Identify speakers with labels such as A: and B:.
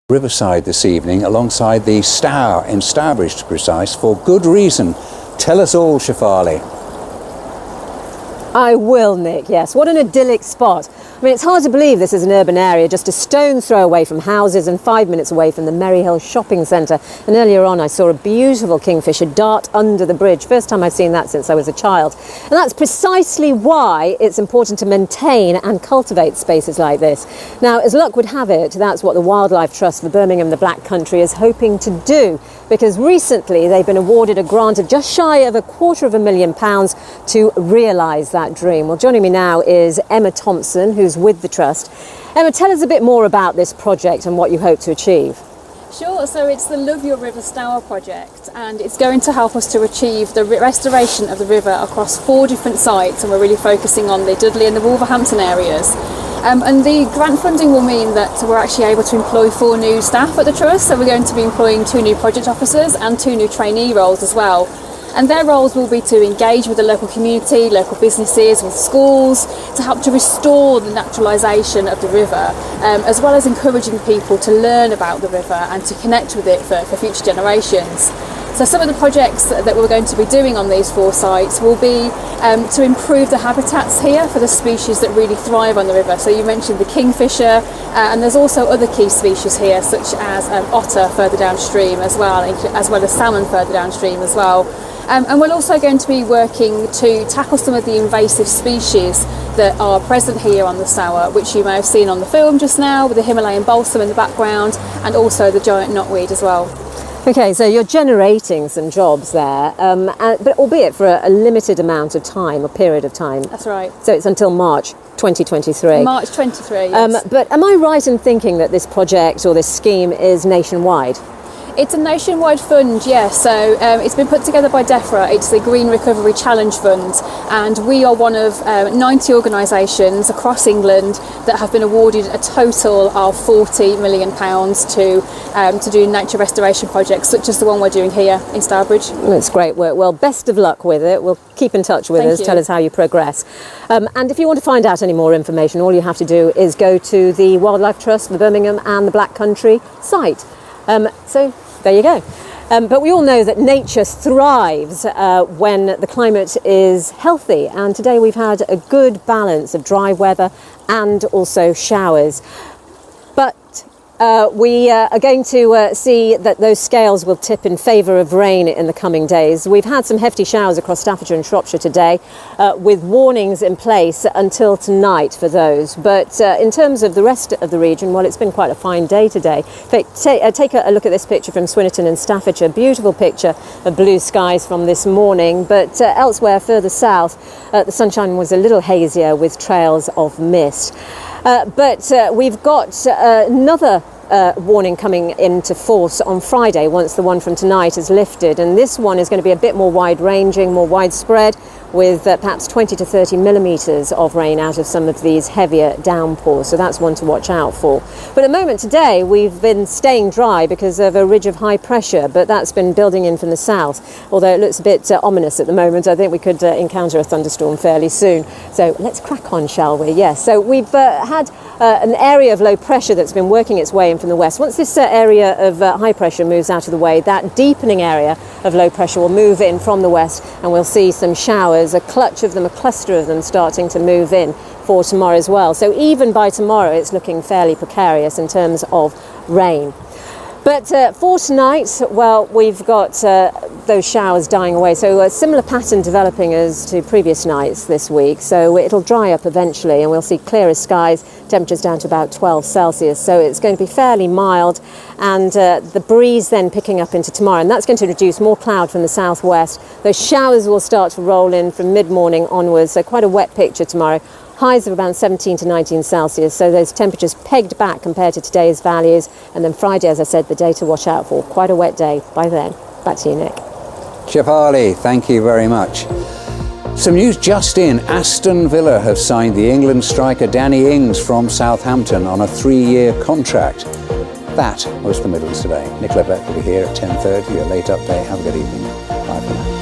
A: Riverside this evening alongside the Stour in Stourbridge, to be precise, for good reason. Tell us all, Shefali.
B: I will, Nick, yes. What an idyllic spot. I mean, it's hard to believe this is an urban area just a stone's throw away from houses and 5 minutes away from the Merryhill shopping centre. And earlier on I saw a beautiful kingfisher dart under the bridge. First time I've seen that since I was a child. And that's precisely why it's important to maintain and cultivate spaces like this. Now, as luck would have it, that's what the Wildlife Trust for Birmingham, the Black Country, is hoping to do, because recently they've been awarded a grant of just shy of £250,000 to realise that dream. Well, joining me now is Emma Thompson, who's with the Trust. Emma, tell us a bit more about this project and what you hope to achieve.
C: Sure, so it's the Love Your River Stour project, and it's going to help us to achieve the restoration of the river across 4 different sites, and we're really focusing on the Dudley and the Wolverhampton areas. And the grant funding will mean that we're actually able to employ 4 new staff at the Trust, so we're going to be employing 2 new project officers and 2 new trainee roles as well. And their roles will be to engage with the local community, local businesses, with schools, to help to restore the naturalisation of the river, as well as encouraging people to learn about the river and to connect with it for future generations. So some of the projects that we're going to be doing on these 4 sites will be to improve the habitats here for the species that really thrive on the river. So you mentioned the kingfisher, and there's also other key species here, such as otter further downstream as well as salmon further downstream as well. And we're also going to be working to tackle some of the invasive species that are present here on the Stour, which you may have seen on the film just now, with the Himalayan balsam in the background and also the giant knotweed as well.
B: Okay, so you're generating some jobs there, but albeit for a limited amount of time, a period of time.
C: That's right.
B: So it's until March 2023.
C: March 23, yes.
B: But am I right in thinking that this project or this scheme is nationwide?
C: It's a nationwide fund, yes. So it's been put together by DEFRA. It's the Green Recovery Challenge Fund, and we are one of 90 organisations across England that have been awarded a total of £40 million to do nature restoration projects, such as the one we're doing here in Stourbridge.
B: That's great work. Well, best of luck with it. We'll keep in touch with us. Tell us how you progress. And if you want to find out any more information, all you have to do is go to the Wildlife Trust, the Birmingham and the Black Country site. So there you go. But we all know that nature thrives when the climate is healthy, and today we've had a good balance of dry weather and also showers. But we are going to see that those scales will tip in favour of rain in the coming days. We've had some hefty showers across Staffordshire and Shropshire today, with warnings in place until tonight for those. But in terms of the rest of the region, well, it's been quite a fine day today. In fact, take a look at this picture from Swinnerton in Staffordshire. Beautiful picture of blue skies from this morning. But elsewhere further south, the sunshine was a little hazier with trails of mist. But we've got another warning coming into force on Friday once the one from tonight is lifted, and this one is going to be a bit more wide-ranging, more widespread, with perhaps 20 to 30 millimetres of rain out of some of these heavier downpours, so that's one to watch out for. But at the moment today we've been staying dry because of a ridge of high pressure, but that's been building in from the south, although it looks a bit ominous at the moment. I think we could encounter a thunderstorm fairly soon, so let's crack on, shall we? Yes, so we've had an area of low pressure that's been working its way in from the west. Once this area of high pressure moves out of the way, that deepening area of low pressure will move in from the west, and we'll see some showers, a clutch of them, a cluster of them starting to move in for tomorrow as well. So even by tomorrow it's looking fairly precarious in terms of rain. But for tonight, well, we've got those showers dying away. So a similar pattern developing as to previous nights this week. So it'll dry up eventually and we'll see clearer skies, temperatures down to about 12 Celsius. So it's going to be fairly mild, and the breeze then picking up into tomorrow. And that's going to reduce more cloud from the southwest. Those showers will start to roll in from mid-morning onwards. So quite a wet picture tomorrow. Highs of around 17 to 19 Celsius, so those temperatures pegged back compared to today's values. And then Friday, as I said, the day to watch out for. Quite a wet day by then. Back to you, Nick.
A: Shefali, thank you very much. Some news just in. Aston Villa have signed the England striker Danny Ings from Southampton on a 3-year contract. That was the Midlands Today. Nicola Beck will be here at 10:30, a late update. Have a good evening. Bye for now.